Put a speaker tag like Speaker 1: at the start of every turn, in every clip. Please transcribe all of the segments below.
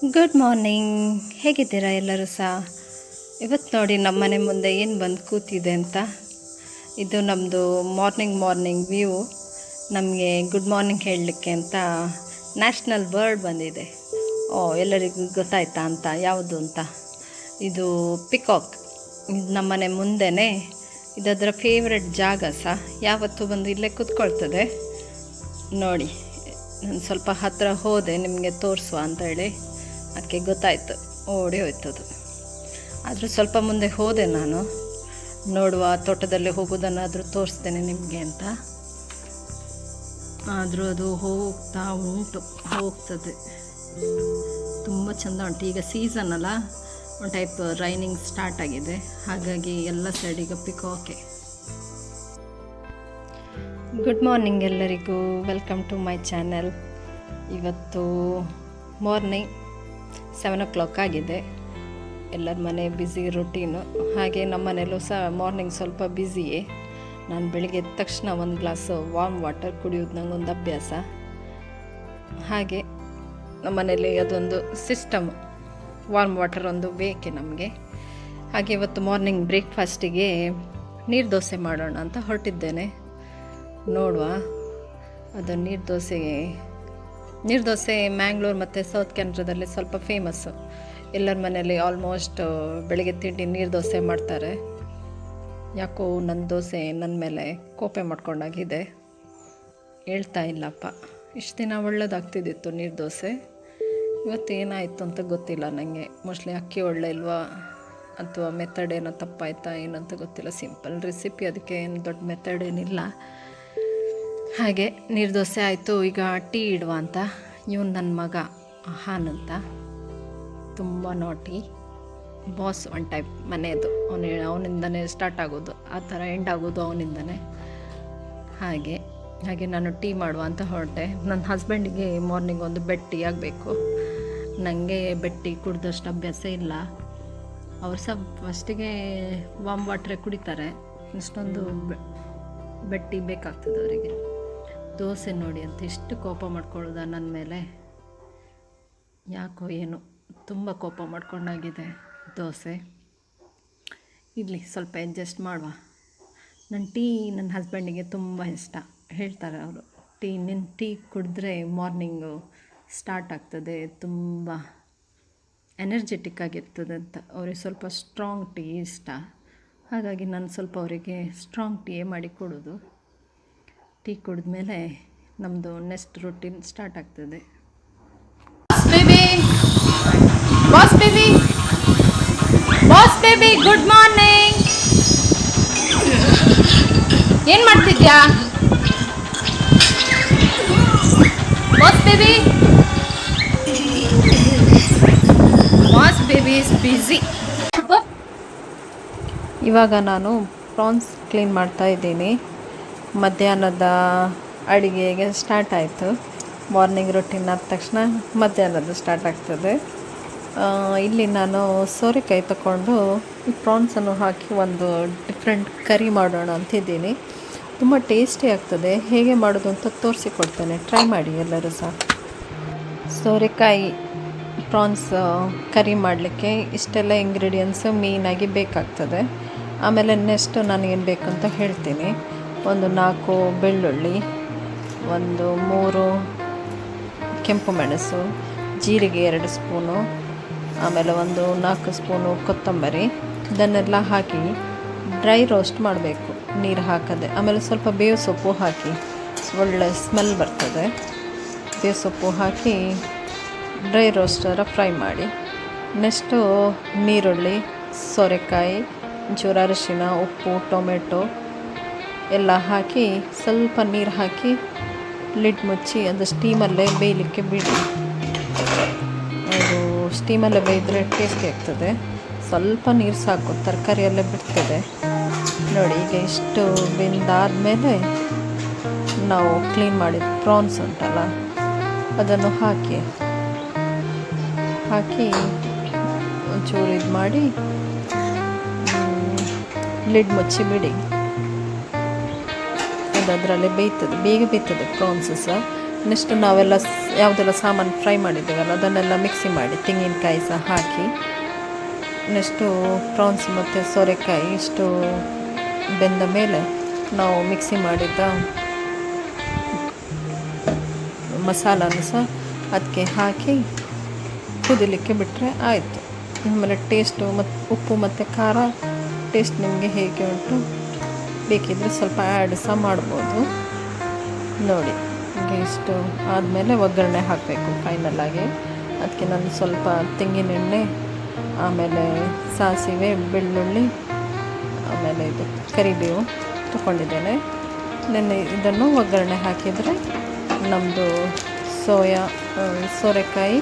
Speaker 1: Good morning. ಹೇಗಿದ್ದೀರಾ ಎಲ್ಲರೂ ಸಹ? ಇವತ್ತು ನೋಡಿ ನಮ್ಮ ಮನೆ ಮುಂದೆ ಏನು ಬಂದು ಕೂತಿದೆ ಅಂತ. ಇದು ನಮ್ಮದು ಮಾರ್ನಿಂಗ್ ವ್ಯೂ. ನಮಗೆ ಗುಡ್ ಮಾರ್ನಿಂಗ್ ಹೇಳಲಿಕ್ಕೆ ಅಂತ ನ್ಯಾಷನಲ್ ಬರ್ಡ್ ಬಂದಿದೆ. ಎಲ್ಲರಿಗೂ ಗೊತ್ತಾಯ್ತಾ ಅಂತ ಯಾವುದು ಅಂತ? ಇದು ಪಿಕಾಕ್. ಇದು ನಮ್ಮ ಮನೆ ಮುಂದೆನೇ. ಇದರ ಫೇವ್ರೆಟ್ ಜಾಗ ಸಹ. ಯಾವತ್ತೂ ಬಂದು ಇಲ್ಲೇ ಕೂತ್ಕೊಳ್ತದೆ ನೋಡಿ. ನಾನು ಸ್ವಲ್ಪ ಹತ್ತಿರ ಹೋದೆ ನಿಮಗೆ ತೋರಿಸುವ ಅಂತೇಳಿ. ಅದಕ್ಕೆ ಗೊತ್ತಾಯಿತು, ಓಡಿ ಹೋಯ್ತದು. ಆದರೂ ಸ್ವಲ್ಪ ಮುಂದೆ ಹೋದೆ ನಾನು, ನೋಡುವ ತೋಟದಲ್ಲಿ ಹೋಗೋದನ್ನಾದರೂ ತೋರಿಸ್ತೇನೆ ನಿಮಗೆ ಅಂತ. ಆದರೂ ಅದು ಹೋಗ್ತದೆ. ತುಂಬ ಚೆಂದ ಉಂಟು. ಈಗ ಸೀಸನ್ ಅಲ್ಲ, ಒಂದು ಟೈಪ್ ರೈನಿಂಗ್ ಸ್ಟಾರ್ಟ್ ಆಗಿದೆ, ಹಾಗಾಗಿ ಎಲ್ಲ ಸೈಡಿಗೆ ಪಿಕಾಕೆ. ಗುಡ್ ಮಾರ್ನಿಂಗ್ ಎಲ್ಲರಿಗೂ, ವೆಲ್ಕಮ್ ಟು ಮೈ ಚಾನೆಲ್. ಇವತ್ತು ಮಾರ್ನಿಂಗ್ 7 o'clock ಆಗಿದೆ. ಎಲ್ಲರ ಮನೆ ಬ್ಯುಸಿ ರೂಟೀನು. ಹಾಗೆ ನಮ್ಮ ಮನೆಯಲ್ಲೂ ಸಹ ಮಾರ್ನಿಂಗ್ ಸ್ವಲ್ಪ ಬ್ಯುಸಿಯೇ. ನಾನು ಬೆಳಿಗ್ಗೆ ಎದ್ದ ತಕ್ಷಣ ಒಂದು ಗ್ಲಾಸ್ ವಾರ್ಮ್ ವಾಟರ್ ಕುಡಿಯೋದು ನನಗೊಂದು ಅಭ್ಯಾಸ. ಹಾಗೆ ನಮ್ಮ ಮನೇಲಿ ಅದೊಂದು ಸಿಸ್ಟಮ್, ವಾರ್ಮ್ ವಾಟರ್ ಒಂದು ಬೇಕೆ ನಮಗೆ. ಹಾಗೆ ಇವತ್ತು ಮಾರ್ನಿಂಗ್ ಬ್ರೇಕ್ಫಾಸ್ಟಿಗೆ ನೀರು ದೋಸೆ ಮಾಡೋಣ ಅಂತ ಹೊರಟಿದ್ದೇನೆ. ನೋಡುವ, ಅದು ನೀರು ದೋಸೆ ಮ್ಯಾಂಗ್ಳೂರು ಮತ್ತು ಸೌತ್ ಕೆನರಾದಲ್ಲಿ ಸ್ವಲ್ಪ ಫೇಮಸ್ಸು. ಎಲ್ಲರ ಮನೆಯಲ್ಲಿ ಆಲ್ಮೋಸ್ಟ್ ಬೆಳಗ್ಗೆ ತಿಂಡಿ ನೀರು ದೋಸೆ ಮಾಡ್ತಾರೆ. ಯಾಕೋ ನನ್ನ ದೋಸೆ ನನ್ನ ಮೇಲೆ ಕೋಪೆ ಮಾಡ್ಕೊಂಡಾಗಿದೆ, ಹೇಳ್ತಾ ಇಲ್ಲಪ್ಪ. ಇಷ್ಟು ದಿನ ಒಳ್ಳೇದಾಗ್ತಿದ್ದಿತ್ತು ನೀರು ದೋಸೆ, ಇವತ್ತು ಏನಾಯಿತು ಅಂತ ಗೊತ್ತಿಲ್ಲ ನನಗೆ. ಮೋಸ್ಟ್ಲಿ ಅಕ್ಕಿ ಒಳ್ಳೆ ಇಲ್ವಾ ಅಥವಾ ಮೆಥಡ್ ಏನೋ ತಪ್ಪಾಯ್ತಾ ಏನಂತ ಗೊತ್ತಿಲ್ಲ. ಸಿಂಪಲ್ ರೆಸಿಪಿ, ಅದಕ್ಕೆ ಏನು ದೊಡ್ಡ ಮೆಥಡ್ ಏನಿಲ್ಲ. ಹಾಗೆ ನೀರು ದೋಸೆ ಆಯಿತು. ಈಗ ಟೀ ಇಡುವ ಅಂತ. ಇವನು ನನ್ನ ಮಗ ಹಾನ್ ಅಂತ, ತುಂಬ ನಾಟಿ ಬಾಸ್ ಒನ್ ಟೈಪ್ ಮನೆಯದು. ಅವನಿಂದನೇ ಸ್ಟಾರ್ಟ್ ಆಗೋದು, ಆ ಥರ ಎಂಡ್ ಆಗೋದು ಅವನಿಂದನೇ. ಹಾಗೆ ನಾನು ಟೀ ಮಾಡುವ ಅಂತ ಹೊರಟೆ. ನನ್ನ ಹಸ್ಬೆಂಡಿಗೆ ಮಾರ್ನಿಂಗ್ ಒಂದು ಬೆಡ್ ಟೀ ಆಗಬೇಕು. ನನಗೆ ಬೆಡ್ ಟೀ ಕುಡ್ದಷ್ಟು ಅಭ್ಯಾಸ ಇಲ್ಲ. ಅವ್ರು ಸಹ ಫಸ್ಟಿಗೆ ವಾಮ್ ವಾಟ್ರೇ ಕುಡಿತಾರೆ, ಇಷ್ಟೊಂದು ಬೆಡ್ ಟೀ ಬೇಕಾಗ್ತದೆ ಅವರಿಗೆ. ದೋಸೆ ನೋಡಿ ಅಂತ ಎಷ್ಟು ಕೋಪ ಮಾಡ್ಕೊಳ್ಳೋದ ನನ್ನ ಮೇಲೆ, ಯಾಕೋ ಏನು ತುಂಬ ಕೋಪ ಮಾಡ್ಕೊಂಡಾಗಿದೆ ದೋಸೆ. ಇರಲಿ, ಸ್ವಲ್ಪ ಅಡ್ಜಸ್ಟ್ ಮಾಡುವ. ನನ್ನ ಹಸ್ಬೆಂಡಿಗೆ ತುಂಬ ಇಷ್ಟ. ಹೇಳ್ತಾರೆ ಅವರು, ನಿನ್ನ ಟೀ ಕುಡಿದ್ರೆ ಮಾರ್ನಿಂಗು ಸ್ಟಾರ್ಟ್ ಆಗ್ತದೆ, ತುಂಬ ಎನರ್ಜೆಟಿಕ್ ಆಗಿರ್ತದೆ ಅಂತ. ಅವ್ರಿಗೆ ಸ್ವಲ್ಪ ಸ್ಟ್ರಾಂಗ್ ಟೀ ಇಷ್ಟ. ಹಾಗಾಗಿ ನಾನು ಸ್ವಲ್ಪ ಅವರಿಗೆ ಸ್ಟ್ರಾಂಗ್ ಟೀಯೇ ಮಾಡಿ ಕೊಡೋದು. ಟೀ ಕುಡಿದ್ಮೇಲೆ ನಮ್ಮದು ನೆಕ್ಸ್ಟ್ ರೂಟೀನ್ ಸ್ಟಾರ್ಟ್ ಆಗ್ತದೆ. Boss baby good morning. ಏನು ಮಾಡ್ತಿದ್ಯಾ boss baby? Boss baby is busy. ಇವಾಗ ನಾನು ಪ್ರಾನ್ಸ್ ಕ್ಲೀನ್ ಮಾಡ್ತಾ ಇದ್ದೀನಿ. ಮಧ್ಯಾಹ್ನದ ಅಡುಗೆಗೆ ಸ್ಟಾರ್ಟ್ ಆಯಿತು. ಮಾರ್ನಿಂಗ್ ರೊಟೀನ್ ಆದ ತಕ್ಷಣ ಮಧ್ಯಾಹ್ನದ್ದು ಸ್ಟಾರ್ಟ್ ಆಗ್ತದೆ. ಇಲ್ಲಿ ನಾನು ಸೋರೆಕಾಯಿ ತಗೊಂಡು ಈ ಪ್ರಾನ್ಸನ್ನು ಹಾಕಿ ಒಂದು ಡಿಫ್ರೆಂಟ್ ಕರಿ ಮಾಡೋಣ ಅಂತಿದ್ದೀನಿ. ತುಂಬ ಟೇಸ್ಟಿ ಆಗ್ತದೆ. ಹೇಗೆ ಮಾಡೋದು ಅಂತ ತೋರಿಸಿಕೊಡ್ತೇನೆ, ಟ್ರೈ ಮಾಡಿ ಎಲ್ಲರೂ ಸಹ. ಸೋರೆಕಾಯಿ ಪ್ರಾನ್ಸ್ ಕರಿ ಮಾಡಲಿಕ್ಕೆ ಇಷ್ಟೆಲ್ಲ ಇಂಗ್ರೀಡಿಯೆಂಟ್ಸು ಮೇಯ್ನಾಗಿ ಬೇಕಾಗ್ತದೆ. ಆಮೇಲೆ ನೆಕ್ಸ್ಟು ನನಗೇನು ಬೇಕು ಅಂತ ಹೇಳ್ತೀನಿ. ಒಂದು 4 ಬೆಳ್ಳುಳ್ಳಿ, ಒಂದು 3 ಕೆಂಪು ಮೆಣಸು, ಜೀರಿಗೆ 2 ಸ್ಪೂನು, ಆಮೇಲೆ ಒಂದು 4 ಸ್ಪೂನು ಕೊತ್ತಂಬರಿ. ಇದನ್ನೆಲ್ಲ ಹಾಕಿ ಡ್ರೈ ರೋಸ್ಟ್ ಮಾಡಬೇಕು, ನೀರು ಹಾಕದೆ. ಆಮೇಲೆ ಸ್ವಲ್ಪ ಬೇವು ಸೊಪ್ಪು ಹಾಕಿ, ಒಳ್ಳೆ ಸ್ಮೆಲ್ ಬರ್ತದೆ. ಬೇವು ಸೊಪ್ಪು ಹಾಕಿ ಡ್ರೈ ರೋಸ್ಟರ ಫ್ರೈ ಮಾಡಿ. ನೆಕ್ಸ್ಟು ನೀರುಳ್ಳಿ, ಸೋರೆಕಾಯಿ, ಒಂಚೂರು ಅರಿಶಿಣ, ಉಪ್ಪು, ಟೊಮೆಟೊ ಎಲ್ಲ ಹಾಕಿ ಸ್ವಲ್ಪ ನೀರು ಹಾಕಿ ಲಿಡ್ ಮುಚ್ಚಿ ಅದು ಸ್ಟೀಮಲ್ಲೇ ಬೇಯಲಿಕ್ಕೆ ಬಿಡಿ. ಅದು ಸ್ಟೀಮಲ್ಲೇ ಬೇಯಿದ್ರೆ ಟೇಸ್ಟಿ ಆಗ್ತದೆ. ಸ್ವಲ್ಪ ನೀರು ಸಾಕು, ತರಕಾರಿಯಲ್ಲೇ ಬಿಡ್ತದೆ ನೋಡಿ. ಈಗ ಇಷ್ಟು ಬೆಂದಾದಮೇಲೆ ನಾವು ಕ್ಲೀನ್ ಮಾಡಿದ ಪ್ರಾನ್ಸ್ ಉಂಟಲ್ಲ, ಅದನ್ನು ಹಾಕಿ ಒಂಚೂರು ಇದು ಮಾಡಿ ಲಿಡ್ ಮುಚ್ಚಿ ಬಿಡಿ. ಅದರಲ್ಲೇ ಬೇಯ್ತದೆ, ಬೇಗ ಬೇಯ್ತದೆ ಪ್ರಾನ್ಸ್ ಸಹ. ನೆಕ್ಸ್ಟ್ ನಾವೆಲ್ಲ ಯಾವುದೆಲ್ಲ ಸಾಮಾನು ಫ್ರೈ ಮಾಡಿದ್ದೇವಲ್ಲ ಅದನ್ನೆಲ್ಲ ಮಿಕ್ಸಿ ಮಾಡಿ ತೆಂಗಿನಕಾಯಿ ಸಹ ಹಾಕಿ ನೆಕ್ಸ್ಟು ಪ್ರಾನ್ಸ್ ಮತ್ತು ಸೋರೆಕಾಯಿ ಇಷ್ಟು ಬೆಂದ ಮೇಲೆ ನಾವು ಮಿಕ್ಸಿ ಮಾಡಿದ್ದ ಮಸಾಲನೂ ಸಹ ಅದಕ್ಕೆ ಹಾಕಿ ಕುದಿಲಿಕ್ಕೆ ಬಿಟ್ಟರೆ ಆಯಿತು. ಆಮೇಲೆ ಟೇಸ್ಟು ಮತ್ತು ಉಪ್ಪು ಮತ್ತು ಖಾರ ಟೇಸ್ಟ್ ನಿಮಗೆ ಹೇಗೆ ಉಂಟು ಬೇಕಿದ್ದರೆ ಸ್ವಲ್ಪ ಆ್ಯಡ್ ಸಹ ಮಾಡ್ಬೋದು. ನೋಡಿ ಹೀಗೆ ಇಷ್ಟು ಆದಮೇಲೆ ಒಗ್ಗರಣೆ ಹಾಕಬೇಕು ಫೈನಲಾಗಿ. ಅದಕ್ಕೆ ನಾನು ಸ್ವಲ್ಪ ತೆಂಗಿನೆಣ್ಣೆ, ಆಮೇಲೆ ಸಾಸಿವೆ, ಬೆಳ್ಳುಳ್ಳಿ, ಆಮೇಲೆ ಇದು ಕರಿಬೇವು ತಗೊಂಡಿದ್ದೇನೆ. ಇದನ್ನು ಒಗ್ಗರಣೆ ಹಾಕಿದರೆ ನಮ್ಮದು ಸೋರೆಕಾಯಿ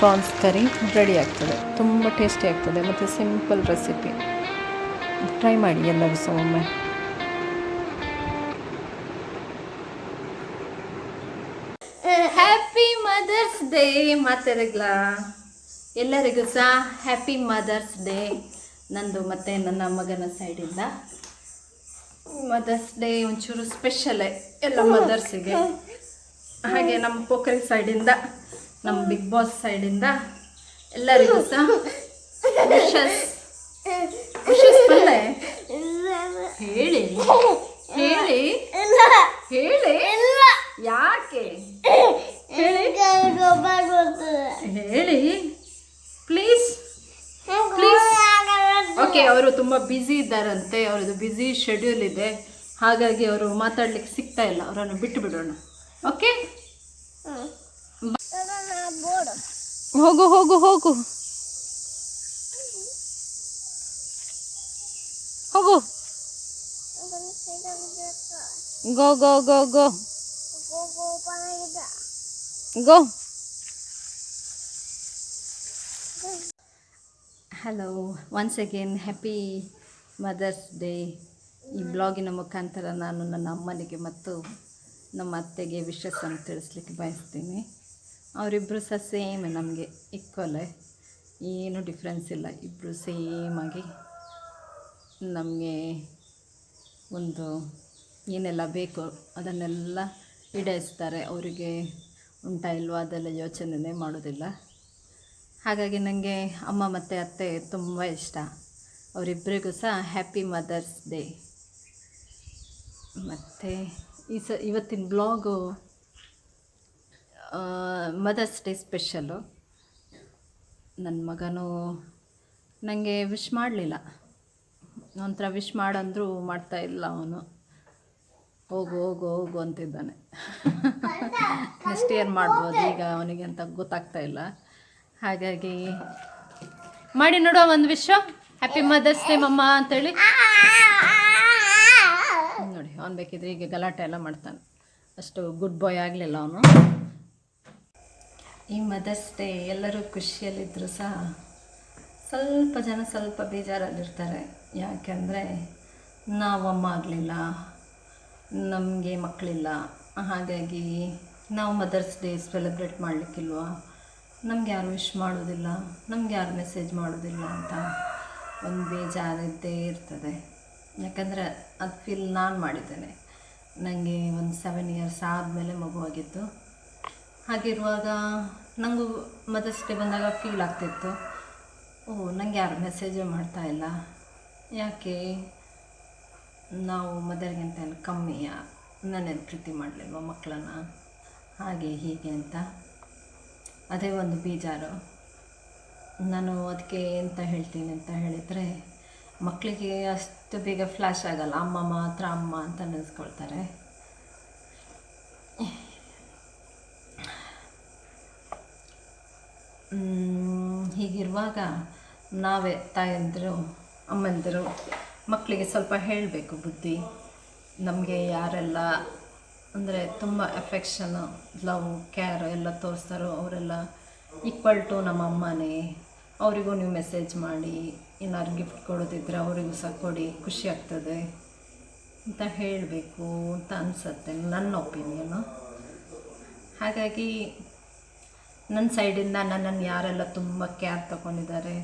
Speaker 1: ಪ್ರಾನ್ಸ್ ಕರಿ ರೆಡಿ ಆಗ್ತದೆ. ತುಂಬ ಟೇಸ್ಟಿ ಆಗ್ತದೆ ಮತ್ತು ಸಿಂಪಲ್ ರೆಸಿಪಿ. ಟ್ರೈ ಮಾಡಿ ಎಲ್ಲರೂ ಸಹ ಒಮ್ಮೆ. ಹ್ಯಾಪಿ ಮದರ್ಸ್ ಡೇ ಮಾತಾಡಗ್ಲ ಎಲ್ಲರಿಗೂ ಸಹ ಹ್ಯಾಪಿ ಮದರ್ಸ್ ಡೇ. ನಂದು ಮತ್ತು ನನ್ನ ಮಗನ ಸೈಡಿಂದ ಮದರ್ಸ್ ಡೇ ಒಂಚೂರು ಸ್ಪೆಷಲೇ ಎಲ್ಲ ಮದರ್ಸಿಗೆ. ಹಾಗೆ ನಮ್ಮ ಪೋಖರಿ ಸೈಡಿಂದ, ನಮ್ಮ ಬಿಗ್ ಬಾಸ್ ಸೈಡಿಂದ ಎಲ್ಲರಿಗೂ ಸಹ ವಿಶಸ್ ಬಲ್ಲೆ ಹೇಳಿ ಹೇಳಿ ಹೇಳಿ ಯಾಕೆ ಹೇಳಿ ಹೇಳಿ ಪ್ಲೀಸ್ ಪ್ಲೀಸ್. ಓಕೆ, ಅವರು ತುಂಬ ಬ್ಯುಸಿ ಇದ್ದಾರಂತೆ, ಅವ್ರದ್ದು ಬ್ಯುಸಿ ಶೆಡ್ಯೂಲ್ ಇದೆ, ಹಾಗಾಗಿ ಅವರು ಮಾತಾಡ್ಲಿಕ್ಕೆ ಸಿಗ್ತಾ ಇಲ್ಲ. ಅವರನ್ನು ಬಿಟ್ಟು ಬಿಡೋಣ. ಓಕೆ, ಹೋಗು ಹೋಗು ಹೋಗು ಹೋಗು, go go go go go. Hello, once again happy mother's day. ಈ ಬ್ಲಾಗಿನ ಮುಖಾಂತರ ನಾನು ನನ್ನ ಅಮ್ಮನಿಗೆ ಮತ್ತು ನಮ್ಮ ಅತ್ತೆಗೆ ವಿಶಸ್ಸನ್ನು ತಿಳಿಸ್ಲಿಕ್ಕೆ ಬಯಸ್ತೀನಿ. ಅವರಿಬ್ಬರು ಸಹ ಸೇಮ್ ನಮಗೆ ಈಕ್ವಲೇ, ಏನೂ ಡಿಫ್ರೆನ್ಸ್ ಇಲ್ಲ. ಇಬ್ಬರು ಸೇಮಾಗಿ ನಮಗೆ ಒಂದು ಏನೆಲ್ಲ ಬೇಕು ಅದನ್ನೆಲ್ಲ ಈಡೇರಿಸ್ತಾರೆ. ಅವರಿಗೆ ಉಂಟಾ ಇಲ್ವೋ ಅದೆಲ್ಲ ಯೋಚನೆ ಮಾಡೋದಿಲ್ಲ. ಹಾಗಾಗಿ ನನಗೆ ಅಮ್ಮ ಮತ್ತು ಅತ್ತೆ ತುಂಬ ಇಷ್ಟ. ಅವರಿಬ್ಬರಿಗೂ ಸಹ ಹ್ಯಾಪಿ ಮದರ್ಸ್ ಡೇ. ಮತ್ತು ಇವತ್ತಿನ ಬ್ಲಾಗು ಮದರ್ಸ್ ಡೇ ಸ್ಪೆಷಲು. ನನ್ನ ಮಗನೂ ನನಗೆ ವಿಶ್ ಮಾಡಲಿಲ್ಲ. ಒಂಥರ ವಿಶ್ ಮಾಡಂದರೂ ಮಾಡ್ತಾಯಿಲ್ಲ. ಅವನು ಹೋಗು ಹೋಗು ಹೋಗು ಅಂತಿದ್ದಾನೆ. ನೆಕ್ಸ್ಟ್ ಇಯರ್ ಮಾಡ್ಬೋದು, ಈಗ ಅವನಿಗೆ ಅಂತ ಗೊತ್ತಾಗ್ತಾ ಇಲ್ಲ. ಹಾಗಾಗಿ ಮಾಡಿ ನೋಡುವ ಒಂದು ವಿಶ್, ಹ್ಯಾಪಿ ಮದರ್ಸ್ ಡೇ ಮಮ್ಮ ಅಂತೇಳಿ. ನೋಡಿ, ಅವನು ಬೇಕಿದ್ರೆ ಈಗ ಗಲಾಟೆ ಎಲ್ಲ ಮಾಡ್ತಾನೆ, ಅಷ್ಟು ಗುಡ್ ಬಾಯ್ ಆಗಲಿಲ್ಲ ಅವನು. ಈ ಮದರ್ಸ್ ಡೇ ಎಲ್ಲರೂ ಖುಷಿಯಲ್ಲಿದ್ದರೂ ಸಹ ಸ್ವಲ್ಪ ಜನ ಸ್ವಲ್ಪ ಬೇಜಾರಲ್ಲಿರ್ತಾರೆ. ಯಾಕೆಂದರೆ ನಾವು ಅಮ್ಮ ಆಗಲಿಲ್ಲ, ನಮಗೆ ಮಕ್ಕಳಿಲ್ಲ, ಹಾಗಾಗಿ ನಾವು ಮದರ್ಸ್ ಡೇ ಸೆಲೆಬ್ರೇಟ್ ಮಾಡಲಿಕ್ಕಿಲ್ವ, ನಮ್ಗೆ ಯಾರು ವಿಶ್ ಮಾಡೋದಿಲ್ಲ, ನಮ್ಗೆ ಯಾರು ಮೆಸೇಜ್ ಮಾಡೋದಿಲ್ಲ ಅಂತ ಒಂದು ಬೇಜಾರಿದ್ದೇ ಇರ್ತದೆ. ಯಾಕಂದರೆ ಅದು ಫೀಲ್ ನಾನು ಮಾಡಿದ್ದೇನೆ. ನನಗೆ ಒಂದು 7 ಇಯರ್ಸ್ ಆದಮೇಲೆ ಮಗುವಾಗಿತ್ತು. ಹಾಗಿರುವಾಗ ನನಗೂ ಮದರ್ಸ್ ಡೇ ಬಂದಾಗ ಫೀಲ್ ಆಗ್ತಿತ್ತು, ನನಗೆ ಯಾರು ಮೆಸೇಜೇ ಮಾಡ್ತಾಯಿಲ್ಲ, ಯಾಕೆ ನಾವು ಮದರ್ಗಿಂತ ಕಮ್ಮಿಯಾ, ನನ್ನೇನು ಪ್ರೀತಿ ಮಾಡಲಿಲ್ವ ಮಕ್ಕಳನ್ನು, ಹಾಗೆ ಹೀಗೆ ಅಂತ. ಅದೇ ಒಂದು ಬೇಜಾರು. ನಾನು ಅದಕ್ಕೆ ಎಂತ ಹೇಳ್ತೀನಿ ಅಂತ ಹೇಳಿದರೆ, ಮಕ್ಕಳಿಗೆ ಅಷ್ಟು ಬೇಗ ಫ್ಲ್ಯಾಶ್ ಆಗಲ್ಲ, ಅಮ್ಮ ಮಾತ್ರ ಅಮ್ಮ ಅಂತ ನೆನೆಸ್ಕೊಳ್ತಾರೆ. ಹೀಗಿರುವಾಗ ನಾವೇ ತಾಯಂದಿರು, ಅಮ್ಮಂದಿರು ಮಕ್ಕಳಿಗೆ ಸ್ವಲ್ಪ ಹೇಳಬೇಕು ಬುದ್ಧಿ. ನಮಗೆ ಯಾರೆಲ್ಲ ಅಂದರೆ ತುಂಬ ಅಫೆಕ್ಷನು, ಲವ್, ಕೇರ್ ಎಲ್ಲ ತೋರಿಸ್ತಾರೋ ಅವರೆಲ್ಲ ಈಕ್ವಲ್ ಟು ನಮ್ಮ ಅಮ್ಮನೇ. ಅವರಿಗೂ ನೀವು ಮೆಸೇಜ್ ಮಾಡಿ, ಏನಾದ್ರು ಗಿಫ್ಟ್ ಕೊಡೋದಿದ್ದರೆ ಅವರಿಗೂ ಸಹ ಕೊಡಿ, ಖುಷಿ ಆಗ್ತದೆ ಅಂತ ಹೇಳಬೇಕು ಅಂತ ಅನಿಸುತ್ತೆ, ನನ್ನ ಒಪಿನಿಯನು. ಹಾಗಾಗಿ ನನ್ನ ಸೈಡಿಂದ ನನ್ನನ್ನು ಯಾರೆಲ್ಲ ತುಂಬ ಕೇರ್ ತಗೊಂಡಿದ್ದಾರೆ,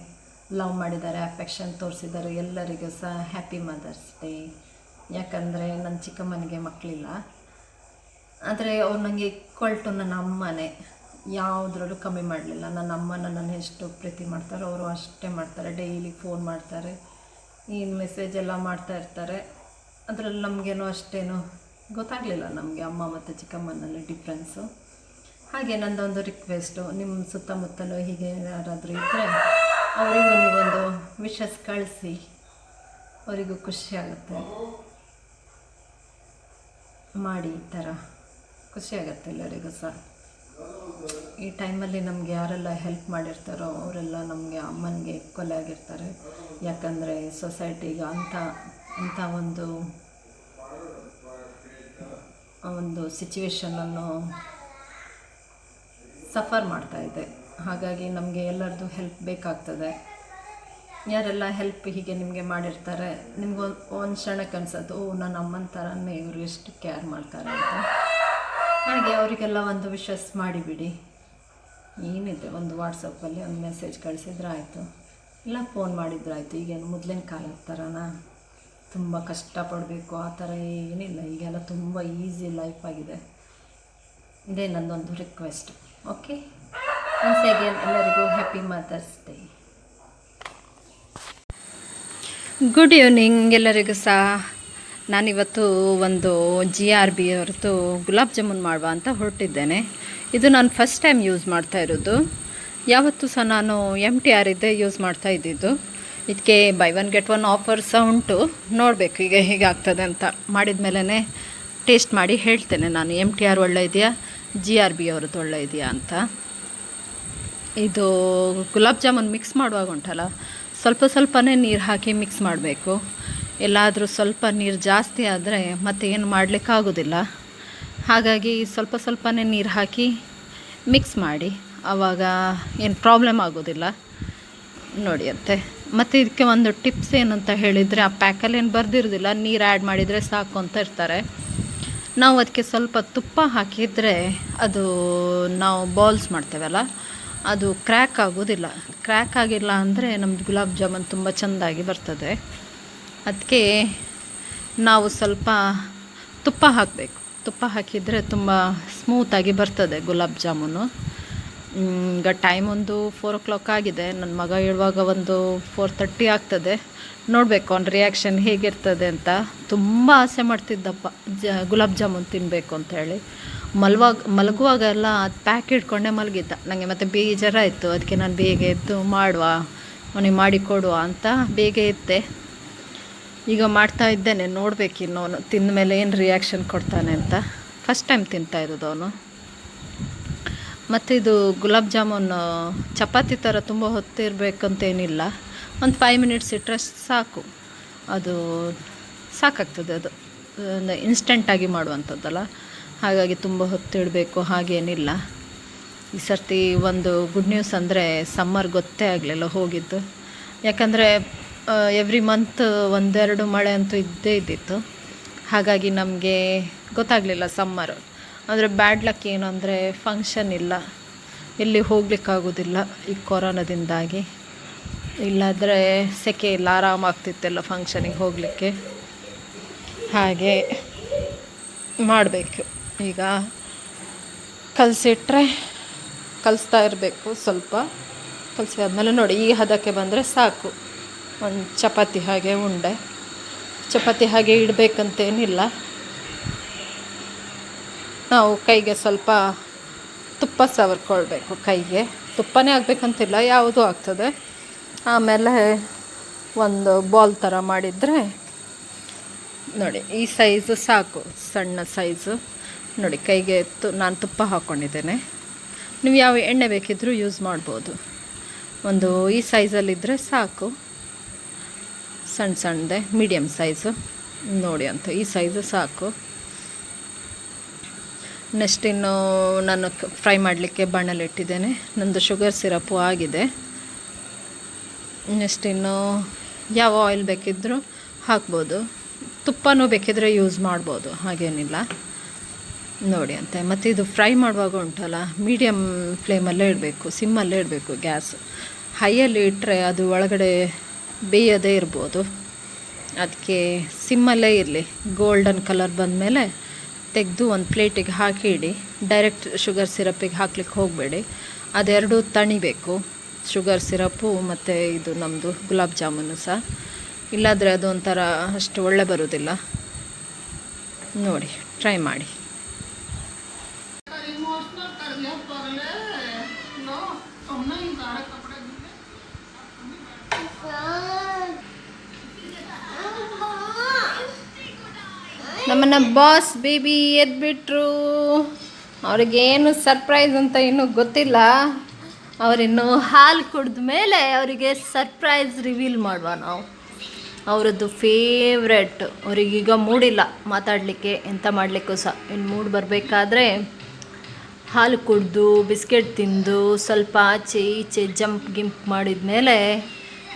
Speaker 1: ಲವ್ ಮಾಡಿದ್ದಾರೆ, ಅಫೆಕ್ಷನ್ ತೋರಿಸಿದ್ದಾರೆ, ಎಲ್ಲರಿಗೂ ಸಹ ಹ್ಯಾಪಿ ಮದರ್ಸ್ ಡೇ. ಯಾಕಂದರೆ ನನ್ನ ಚಿಕ್ಕಮ್ಮನಿಗೆ ಮಕ್ಕಳಿಲ್ಲ, ಆದರೆ ಅವ್ರು ನನಗೆ ಈಕ್ವಲ್ ಟು ನನ್ನ ಅಮ್ಮನೇ, ಯಾವುದ್ರಲ್ಲೂ ಕಮ್ಮಿ ಮಾಡಲಿಲ್ಲ. ನನ್ನ ಅಮ್ಮ ನನ್ನನ್ನು ಎಷ್ಟು ಪ್ರೀತಿ ಮಾಡ್ತಾರೋ ಅವರು ಅಷ್ಟೇ ಮಾಡ್ತಾರೆ. ಡೈಲಿ ಫೋನ್ ಮಾಡ್ತಾರೆ, ಈ ಮೆಸೇಜ್ ಎಲ್ಲ ಮಾಡ್ತಾ ಇರ್ತಾರೆ. ಅದರಲ್ಲಿ ನಮಗೇನೋ ಅಷ್ಟೇನು ಗೊತ್ತಾಗಲಿಲ್ಲ ನಮಗೆ ಅಮ್ಮ ಮತ್ತು ಚಿಕ್ಕಮ್ಮನಲ್ಲಿ ಡಿಫ್ರೆನ್ಸು. ಹಾಗೆ ನನ್ನದೊಂದು ರಿಕ್ವೆಸ್ಟು, ನಿಮ್ಮ ಸುತ್ತಮುತ್ತಲೂ ಹೀಗೆ ಯಾರಾದರೂ ಇದ್ದರೆ ಅವರಿಗೂ ನೀವೊಂದು ವಿಶಸ್ ಕಳಿಸಿ, ಅವರಿಗೂ ಖುಷಿಯಾಗುತ್ತೆ. ಮಾಡಿ ಈ ಥರ ಖುಷಿಯಾಗತ್ತೆ ಎಲ್ಲರಿಗೂ ಸಹ. ಈ ಟೈಮಲ್ಲಿ ನಮಗೆ ಯಾರೆಲ್ಲ ಹೆಲ್ಪ್ ಮಾಡಿರ್ತಾರೋ ಅವರೆಲ್ಲ ನಮಗೆ ಅಮ್ಮನಿಗೆ ಈಕ್ವಲ್ ಆಗಿರ್ತಾರೆ. ಯಾಕಂದರೆ ಸೊಸೈಟಿಗೆ ಅಂಥ ಒಂದು ಸಿಚುವೇಶನನ್ನು ಸಫರ್ ಮಾಡ್ತಾಯಿದೆ. ಹಾಗಾಗಿ ನಮಗೆ ಎಲ್ಲರದ್ದು ಹೆಲ್ಪ್ ಬೇಕಾಗ್ತದೆ. ಯಾರೆಲ್ಲ ಹೆಲ್ಪ್ ಹೀಗೆ ನಿಮಗೆ ಮಾಡಿರ್ತಾರೆ, ನಿಮ್ಗೊಂದು ಕ್ಷಣಕ್ಕೆ ಅನ್ಸೋದು, ಓ ನನ್ನ ಅಮ್ಮನ ಥರನೇ ಇವರು ಎಷ್ಟು ಕೇರ್ ಮಾಡ್ತಾರೆ ಅಂತ. ಹಾಗೆ ಅವರಿಗೆಲ್ಲ ಒಂದು ವಿಶಸ್ ಮಾಡಿಬಿಡಿ. ಏನಿದೆ, ಒಂದು ವಾಟ್ಸಪ್ಪಲ್ಲಿ ಒಂದು ಮೆಸೇಜ್ ಕಳಿಸಿದ್ರೆ ಆಯಿತು, ಇಲ್ಲ ಫೋನ್ ಮಾಡಿದ್ರೆ ಆಯಿತು. ಈಗೇನು ಮೊದಲಿನ ಕಾಲದ ಥರನ ತುಂಬ ಕಷ್ಟಪಡಬೇಕು ಆ ಥರ ಏನಿಲ್ಲ. ಈಗೆಲ್ಲ ತುಂಬ ಈಸಿ ಲೈಫ್ ಆಗಿದೆ. ಇದೇ ನನ್ನದೊಂದು ರಿಕ್ವೆಸ್ಟ್. ಓಕೆ, ಒನ್ಸ್ ಅಗೇನ್ ಎಲ್ಲರಿಗೂ happy mother's day. Good evening ಎಲ್ಲರಿಗೂ ಸಹ. ನಾನಿವತ್ತು ಒಂದು GRB ಅವ್ರದ್ದು ಗುಲಾಬ್ ಜಾಮೂನ್ ಮಾಡುವ ಅಂತ ಹೊರಟಿದ್ದೇನೆ. ಇದು ನಾನು ಫಸ್ಟ್ ಟೈಮ್ ಯೂಸ್ ಮಾಡ್ತಾ ಇರೋದು. ಯಾವತ್ತೂ ಸಹ ನಾನು MTR ಇದ್ದೇ ಯೂಸ್ ಮಾಡ್ತಾ ಇದ್ದಿದ್ದು. ಇದಕ್ಕೆ by one get one offer ಸಹ ಉಂಟು. ನೋಡಬೇಕು ಈಗ ಹೇಗಾಗ್ತದೆ ಅಂತ. ಮಾಡಿದ ಮೇಲೇ ಟೇಸ್ಟ್ ಮಾಡಿ ಹೇಳ್ತೇನೆ ನಾನು, MTR ಒಳ್ಳೆ ಇದೆಯಾ GRB ಅವ್ರದ್ದು ಒಳ್ಳೆ ಇದೆಯಾ ಅಂತ. ಇದು ಗುಲಾಬ್ ಜಾಮೂನ್ ಮಿಕ್ಸ್ ಮಾಡುವಾಗ ಉಂಟಲ್ಲ, ಸ್ವಲ್ಪನೇ ನೀರು ಹಾಕಿ ಮಿಕ್ಸ್ ಮಾಡಬೇಕು. ಎಲ್ಲಾದರೂ ಸ್ವಲ್ಪ ನೀರು ಜಾಸ್ತಿ ಆದರೆ ಮತ್ತೆ ಏನು ಮಾಡಲಿಕ್ಕಾಗೋದಿಲ್ಲ. ಹಾಗಾಗಿ ಸ್ವಲ್ಪನೇ ನೀರು ಹಾಕಿ ಮಿಕ್ಸ್ ಮಾಡಿ, ಆವಾಗ ಏನು ಪ್ರಾಬ್ಲಮ್ ಆಗೋದಿಲ್ಲ ನೋಡಿ ಅಂತೆ. ಮತ್ತು ಇದಕ್ಕೆ ಒಂದು ಟಿಪ್ಸ್ ಏನು ಅಂತ ಹೇಳಿದರೆ, ಆ ಪ್ಯಾಕಲ್ಲಿ ಏನು ಬರೆದಿರೋದಿಲ್ಲ, ನೀರು ಆ್ಯಡ್ ಮಾಡಿದರೆ ಸಾಕು ಅಂತ ಇರ್ತಾರೆ. ನಾವು ಅದಕ್ಕೆ ಸ್ವಲ್ಪ ತುಪ್ಪ ಹಾಕಿದರೆ ಅದು ನಾವು ಬಾಲ್ಸ್ ಮಾಡ್ತೇವಲ್ಲ, ಅದು ಕ್ರ್ಯಾಕ್ ಆಗೋದಿಲ್ಲ. ಕ್ರ್ಯಾಕ್ ಆಗಿಲ್ಲ ಅಂದರೆ ನಮ್ಮದು ಗುಲಾಬ್ ಜಾಮೂನ್ ತುಂಬ ಚೆಂದಾಗಿ ಬರ್ತದೆ. ಅದಕ್ಕೆ ನಾವು ಸ್ವಲ್ಪ ತುಪ್ಪ ಹಾಕಬೇಕು. ತುಪ್ಪ ಹಾಕಿದರೆ ತುಂಬ ಸ್ಮೂತಾಗಿ ಬರ್ತದೆ ಗುಲಾಬ್ ಜಾಮೂನು. ಈಗ ಟೈಮ್ ಒಂದು 4 o'clock ಆಗಿದೆ. ನನ್ನ ಮಗ ಹೇಳುವಾಗ ಒಂದು 4:30 ಆಗ್ತದೆ. ನೋಡಬೇಕು ಅವ್ನ ರಿಯಾಕ್ಷನ್ ಹೇಗಿರ್ತದೆ ಅಂತ. ತುಂಬ ಆಸೆ ಮಾಡ್ತಿದ್ದಪ್ಪ ಗುಲಾಬ್ ಜಾಮೂನ್ ತಿನ್ನಬೇಕು ಅಂಥೇಳಿ. ಮಲಗುವಾಗ ಎಲ್ಲ ಅದು ಪ್ಯಾಕ್ ಇಟ್ಕೊಂಡೇ ಮಲಗಿದ್ದ. ನನಗೆ ಮತ್ತು ಬೇಜಾರಾಯಿತು. ಅದಕ್ಕೆ ನಾನು ಬೇಗ ಎದ್ದು ಅವನಿಗೆ ಮಾಡಿಕೊಡುವ ಅಂತ ಬೇಗ ಎದ್ದೆ. ಈಗ ಮಾಡ್ತಾ ಇದ್ದೇನೆ. ನೋಡಬೇಕು ಇನ್ನವನು ತಿಂದ ಮೇಲೆ ಏನು ರಿಯಾಕ್ಷನ್ ಕೊಡ್ತಾನೆ ಅಂತ. ಫಸ್ಟ್ ಟೈಮ್ ತಿಂತಾ ಇರೋದು ಅವನು. ಮತ್ತು ಇದು ಗುಲಾಬ್ ಜಾಮೂನ್ ಚಪಾತಿ ಥರ ತುಂಬ ಹೊತ್ತಿರಬೇಕಂತೇನಿಲ್ಲ. ಒಂದು 5 minutes ಇಟ್ಟರೆ ಸಾಕು, ಅದು ಸಾಕಾಗ್ತದೆ. ಅದು ಇನ್ಸ್ಟೆಂಟಾಗಿ ಮಾಡುವಂಥದ್ದಲ್ಲ, ಹಾಗಾಗಿ ತುಂಬ ಹೊತ್ತಿಡಬೇಕು ಹಾಗೇನಿಲ್ಲ. ಈ ಸರ್ತಿ ಒಂದು ಗುಡ್ ನ್ಯೂಸ್ ಅಂದರೆ ಸಮ್ಮರ್ ಗೊತ್ತೇ ಆಗಲಿಲ್ಲ ಹೋಗಿದ್ದು. ಯಾಕಂದರೆ ಎವ್ರಿ ಮಂತ್ 1-2 ಮಳೆ ಅಂತೂ ಇದ್ದೇ ಇದ್ದಿತ್ತು. ಹಾಗಾಗಿ ನಮಗೆ ಗೊತ್ತಾಗಲಿಲ್ಲ ಸಮ್ಮರು. ಅಂದರೆ ಬ್ಯಾಡ್ ಲಕ್ ಏನು ಅಂದರೆ ಫಂಕ್ಷನ್ ಇಲ್ಲ, ಎಲ್ಲಿ ಹೋಗ್ಲಿಕ್ಕಾಗೋದಿಲ್ಲ ಈ ಕೊರೋನಾದಿಂದಾಗಿ. ಇಲ್ಲಾದರೆ ಸೆಕೆ ಇಲ್ಲ, ಆರಾಮಾಗ್ತಿತ್ತೆಲ್ಲ ಫಂಕ್ಷನಿಗೆ ಹೋಗಲಿಕ್ಕೆ. ಹಾಗೆ ಮಾಡಬೇಕು. ಈಗ ಕಲಿಸ್ತಾ ಇರಬೇಕು. ಸ್ವಲ್ಪ ಕಲಸಿ ಆದಮೇಲೆ ನೋಡಿ ಈ ಹದಕ್ಕೆ ಬಂದರೆ ಸಾಕು. ಒಂದು ಚಪಾತಿ ಹಾಗೆ ಉಂಡೆ, ಚಪಾತಿ ಹಾಗೆ ಇಡಬೇಕಂತೇನಿಲ್ಲ. ನಾವು ಕೈಗೆ ಸ್ವಲ್ಪ ತುಪ್ಪ ಸವರ್ಕೊಳ್ಬೇಕು. ಕೈಗೆ ತುಪ್ಪನೇ ಆಗಬೇಕಂತಿಲ್ಲ, ಯಾವುದೂ ಆಗ್ತದೆ. ಆಮೇಲೆ ಒಂದು ಬಾಲ್ ಥರ ಮಾಡಿದರೆ ನೋಡಿ ಈ ಸೈಜು ಸಾಕು, ಸಣ್ಣ ಸೈಜು. ನೋಡಿ ಕೈಗೆ ನಾನು ತುಪ್ಪ ಹಾಕ್ಕೊಂಡಿದ್ದೇನೆ. ನೀವು ಯಾವ ಎಣ್ಣೆ ಬೇಕಿದ್ದರೂ ಯೂಸ್ ಮಾಡ್ಬೋದು. ಒಂದು ಈ ಸೈಜಲ್ಲಿದ್ದರೆ ಸಾಕು, ಸಣ್ಣದೇ ಮೀಡಿಯಮ್ ಸೈಜು ನೋಡಿ ಅಂತ. ಈ ಸೈಜು ಸಾಕು. ನೆಕ್ಸ್ಟ್ ಇನ್ನು ನಾನು ಫ್ರೈ ಮಾಡಲಿಕ್ಕೆ ಬಾಣಲಿಟ್ಟಿದ್ದೇನೆ. ನಂದು ಶುಗರ್ ಸಿರಪ್ಪು ಆಗಿದೆ. ನೆಕ್ಸ್ಟ್ ಇನ್ನು ಯಾವ ಆಯಿಲ್ ಬೇಕಿದ್ದರೂ ಹಾಕ್ಬೋದು, ತುಪ್ಪನೂ ಬೇಕಿದ್ರೆ ಯೂಸ್ ಮಾಡ್ಬೋದು, ಹಾಗೇನಿಲ್ಲ ನೋಡಿ ಅಂತೆ. ಮತ್ತು ಇದು ಫ್ರೈ ಮಾಡುವಾಗ ಉಂಟಲ್ಲ, ಮೀಡಿಯಮ್ ಫ್ಲೇಮಲ್ಲೇ ಇಡಬೇಕು, ಸಿಮ್ಮಲ್ಲೇ ಇಡಬೇಕು. ಗ್ಯಾಸ್ ಹೈಯಲ್ಲಿ ಇಟ್ಟರೆ ಅದು ಒಳಗಡೆ ಬೇಯದೇ ಇರ್ಬೋದು. ಅದಕ್ಕೆ ಸಿಮ್ಮಲ್ಲೇ ಇರಲಿ. ಗೋಲ್ಡನ್ ಕಲರ್ ಬಂದಮೇಲೆ ತೆಗೆದು ಒಂದು ಪ್ಲೇಟಿಗೆ ಹಾಕಿ ಇಡಿ. ಡೈರೆಕ್ಟ್ ಶುಗರ್ ಸಿರಪ್ಪಿಗೆ ಹಾಕ್ಲಿಕ್ಕೆ ಹೋಗಬೇಡಿ. ಅದೆರಡು ತಣಿಬೇಕು, ಶುಗರ್ ಸಿರಪ್ಪು ಮತ್ತು ಇದು ನಮ್ಮದು ಗುಲಾಬ್ ಜಾಮೂನು ಸಹ. ಇಲ್ಲಾದರೆ ಅದು ಒಂಥರ ಅಷ್ಟು ಒಳ್ಳೆ ಬರೋದಿಲ್ಲ. ನೋಡಿ, ಟ್ರೈ ಮಾಡಿ. ನಮ್ಮನ್ನು ಬಾಸ್ ಬೇಬಿ ಎದ್ಬಿಟ್ರು. ಅವ್ರಿಗೇನು ಸರ್ಪ್ರೈಸ್ ಅಂತ ಇನ್ನೂ ಗೊತ್ತಿಲ್ಲ. ಅವರಿನ್ನು ಹಾಲು ಕುಡಿದ ಮೇಲೆ ಅವರಿಗೆ ಸರ್ಪ್ರೈಸ್ ರಿವೀಲ್ ಮಾಡುವ ನಾವು. ಅವರದ್ದು ಫೇವ್ರೆಟ್. ಅವರಿಗೀಗ ಮೂಡಿಲ್ಲ ಮಾತಾಡಲಿಕ್ಕೆ, ಎಂತ ಮಾಡಲಿಕ್ಕೂ ಸಹ. ಇನ್ನು ಮೂಡ್ ಬರಬೇಕಾದ್ರೆ ಹಾಲು ಕುಡಿದು ಬಿಸ್ಕೆಟ್ ತಿಂದು ಸ್ವಲ್ಪ ಆಚೆ ಈಚೆ ಜಂಪ್ ಗಿಂಪ್ ಮಾಡಿದ ಮೇಲೆ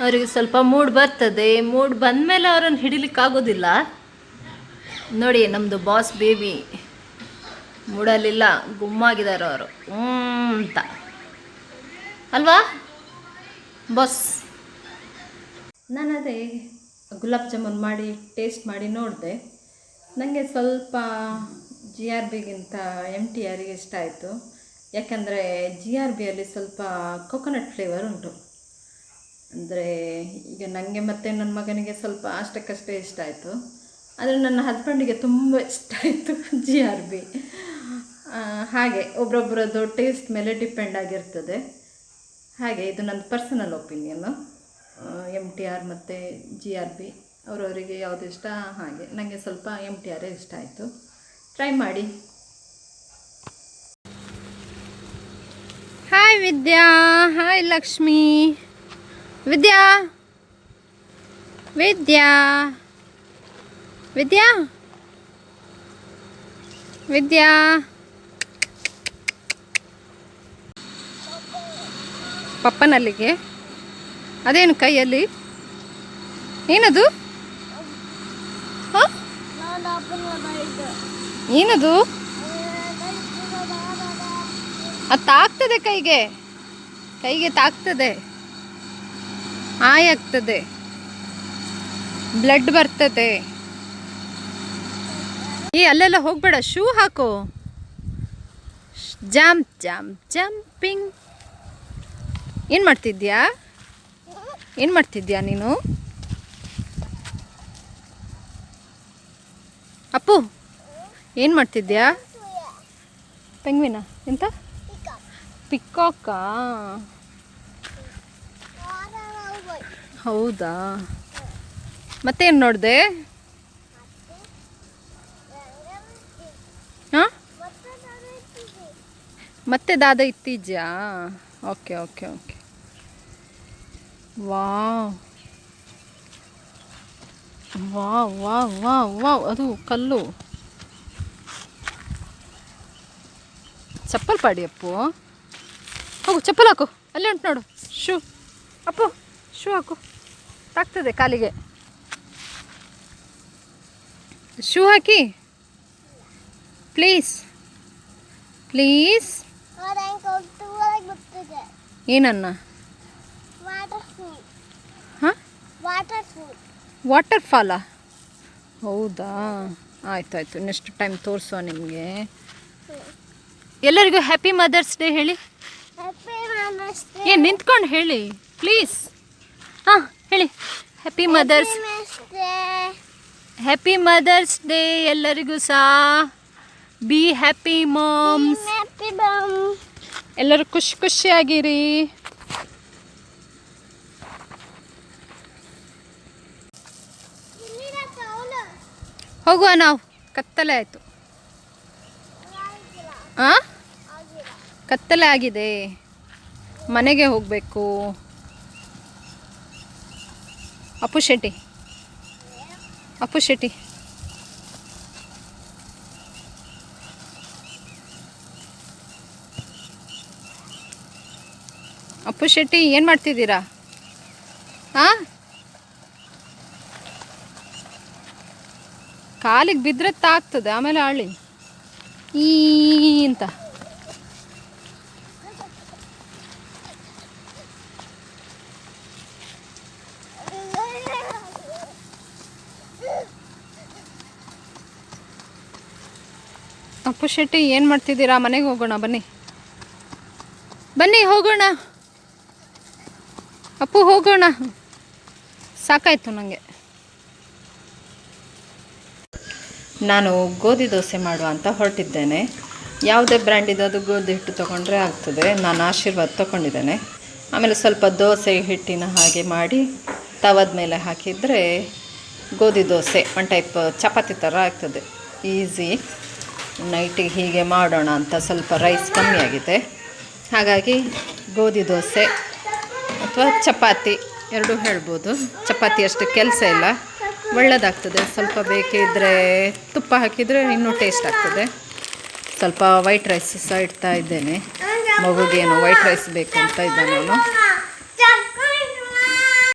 Speaker 1: ಅವರಿಗೆ ಸ್ವಲ್ಪ ಮೂಡ್ ಬರ್ತದೆ. ಮೂಡ್ ಬಂದ ಮೇಲೆ ಅವರನ್ನು ಹಿಡಿಲಿಕ್ಕಾಗೋದಿಲ್ಲ. ನೋಡಿ, ನಮ್ಮದು ಬಾಸ್ ಬೇಬಿ ಮೂಡಲಿಲ್ಲ, ಗುಮ್ಮಾಗಿದ್ದಾರೆ ಅವರು ಅಂತ ಅಲ್ವಾ ಬಾಸ್? ನಾನು ಅದೇ ಗುಲಾಬ್ ಜಾಮೂನ್ ಮಾಡಿ ಟೇಸ್ಟ್ ಮಾಡಿ ನೋಡಿದೆ. ನನಗೆ ಸ್ವಲ್ಪ GRBಗಿಂತ MTR ಇಷ್ಟ ಆಯಿತು. ಯಾಕಂದರೆ GRBಯಲ್ಲಿ ಸ್ವಲ್ಪ ಕೊಕೊನಟ್ ಫ್ಲೇವರ್ ಉಂಟು. ಅಂದರೆ ಈಗ ನನಗೆ ಮತ್ತು ನನ್ನ ಮಗನಿಗೆ ಸ್ವಲ್ಪ ಅಷ್ಟಕ್ಕಷ್ಟೇ ಇಷ್ಟ ಆಯಿತು. ಆದರೆ ನನ್ನ ಹಸ್ಬೆಂಡಿಗೆ ತುಂಬ ಇಷ್ಟ ಆಯಿತು GRB. ಹಾಗೆ ಒಬ್ರೊಬ್ಬರದ್ದು ಟೇಸ್ಟ್ ಮೇಲೆ ಡಿಪೆಂಡ್ ಆಗಿರ್ತದೆ. ಹಾಗೆ ಇದು ನನ್ನ ಪರ್ಸನಲ್ ಒಪಿನಿಯನ್ನು. MTR ಮತ್ತು GRB ಅವರವರಿಗೆ ಯಾವುದು ಇಷ್ಟ ಹಾಗೆ. ನನಗೆ ಸ್ವಲ್ಪ MTR ಇಷ್ಟ ಆಯಿತು. ಟ್ರೈ ಮಾಡಿ. ಹಾಯ್ ವಿದ್ಯಾ. ಹಾಯ್ ಲಕ್ಷ್ಮಿ. ವಿದ್ಯಾ ವಿದ್ಯಾ ವಿದ್ಯಾ ವಿದ್ಯಾ ಪಪ್ಪನಲ್ಲಿಗೆ ಅದೇನು ಕೈಯಲ್ಲಿ ಏನದು? ಏನದು? ಅದು ತಾಗ್ತದೆ ಕೈಗೆ, ಕೈಗೆ ತಾಗ್ತದೆ, ಆಗ್ತದೆ, ಬ್ಲಡ್ ಬರ್ತದೆ. ಅಲ್ಲೆಲ್ಲ ಹೋಗ್ಬೇಡ, ಶೂ ಹಾಕೋ. ಜಂಪಿಂಗ್. ಏನು ಮಾಡ್ತಿದ್ಯಾ ನೀನು? ಅಪ್ಪು ಏನು ಮಾಡ್ತಿದ್ಯಾ? ಪೆಂಗ್ವಿನ ಎಂತ? ಪಿಕಾಕಾ? ಹೌದಾ? ಮತ್ತೇನು ನೋಡಿದೆ? ಹಾಂ, ಮತ್ತೆ ದಾದ ಇತ್ತೀಜ್ಯಾ? Okay okay okay. Wow wow wow wow wow. ಅದು ಕಲ್ಲು. ಚಪ್ಪಲ್ ಪಾಡಿ ಅಪ್ಪು. ಹೋಗು, ಚಪ್ಪಲ್ ಹಾಕು. ಅಲ್ಲೇ ಉಂಟು ನೋಡು ಶೂ. ಅಪ್ಪು ಶೂ ಹಾಕು, ತಾಗ್ತದೆ ಕಾಲಿಗೆ. Shoe hockey please please. ಏನನ್ನ? ಹಾಂ, ವಾಟರ್ ಫಾಲಾ? ಹೌದಾ, ಆಯ್ತಾಯ್ತು. ನೆಕ್ಸ್ಟ್ ಟೈಮ್ ತೋರಿಸುವ ನಿಮಗೆ. ಎಲ್ಲರಿಗೂ ಹ್ಯಾಪಿ ಮದರ್ಸ್ ಡೇ ಹೇಳಿ. ಏನು ನಿಂತ್ಕೊಂಡು ಹೇಳಿ ಪ್ಲೀಸ್. ಹಾಂ ಹೇಳಿ, ಹ್ಯಾಪಿ ಮದರ್ಸ್ ಡೇ ಎಲ್ಲರಿಗೂ ಸಹ. Be happy moms. ಎಲ್ಲರೂ ಖುಷಿಯಾಗಿರಿ. ಹೋಗುವ ನಾವು, ಕತ್ತಲೆ ಆಯಿತು. ಹಾಂ, ಕತ್ತಲೆ ಆಗಿದೆ, ಮನೆಗೆ ಹೋಗಬೇಕು. ಅಪ್ಪು ಶೆಟ್ಟಿ ಏನು ಮಾಡ್ತಿದ್ದೀರಾ? ಹಾಂ, ಕಾಲಿಗೆ ಬಿದ್ದರೆ ತಾಗ್ತದೆ, ಆಮೇಲೆ ಆಳಿ ಅಂತ. ಅಪ್ಪು ಶೆಟ್ಟಿ ಏನು ಮಾಡ್ತಿದ್ದೀರಾ? ಮನೆಗೆ ಹೋಗೋಣ ಬನ್ನಿ, ಬನ್ನಿ ಹೋಗೋಣ. ಅಪ್ಪು ಹೋಗೋಣ, ಸಾಕಾಯಿತು ನನಗೆ. ನಾನು ಗೋಧಿ ದೋಸೆ ಮಾಡುವ ಅಂತ ಹೊರಟಿದ್ದೇನೆ. ಯಾವುದೇ ಬ್ರ್ಯಾಂಡಿದ್ದು ಅದು ಗೋಧಿ ಹಿಟ್ಟು ತೊಗೊಂಡ್ರೆ ಆಗ್ತದೆ. ನಾನು ಆಶೀರ್ವಾದ ತೊಗೊಂಡಿದ್ದೇನೆ. ಆಮೇಲೆ ಸ್ವಲ್ಪ ದೋಸೆ ಹಿಟ್ಟಿನ ಹಾಗೆ ಮಾಡಿ ತವದ ಮೇಲೆ ಹಾಕಿದರೆ ಗೋಧಿ ದೋಸೆ ಒನ್ ಟೈಪ್ ಚಪಾತಿ ಥರ ಆಗ್ತದೆ. ಈಸಿ. ನೈಟಿಗೆ ಹೀಗೆ ಮಾಡೋಣ ಅಂತ, ಸ್ವಲ್ಪ ರೈಸ್ ಕಮ್ಮಿ ಆಗಿದೆ, ಹಾಗಾಗಿ ಗೋಧಿ ದೋಸೆ ಅಥವಾ ಚಪಾತಿ ಎರಡೂ ಹೇಳ್ಬೋದು. ಚಪಾತಿ ಅಷ್ಟು ಕೆಲಸ ಇಲ್ಲ, ಒಳ್ಳೆಯದಾಗ್ತದೆ. ಸ್ವಲ್ಪ ಬೇಕಿದ್ದರೆ ತುಪ್ಪ ಹಾಕಿದರೆ ಇನ್ನೂ ಟೇಸ್ಟ್ ಆಗ್ತದೆ. ಸ್ವಲ್ಪ ವೈಟ್ ರೈಸ್ ಸಹ ಇಡ್ತಾ ಇದ್ದೇನೆ. ಮಗುಗೇನು ವೈಟ್ ರೈಸ್ ಬೇಕಂತ ಇದ್ದಾನೆ ಅವನು.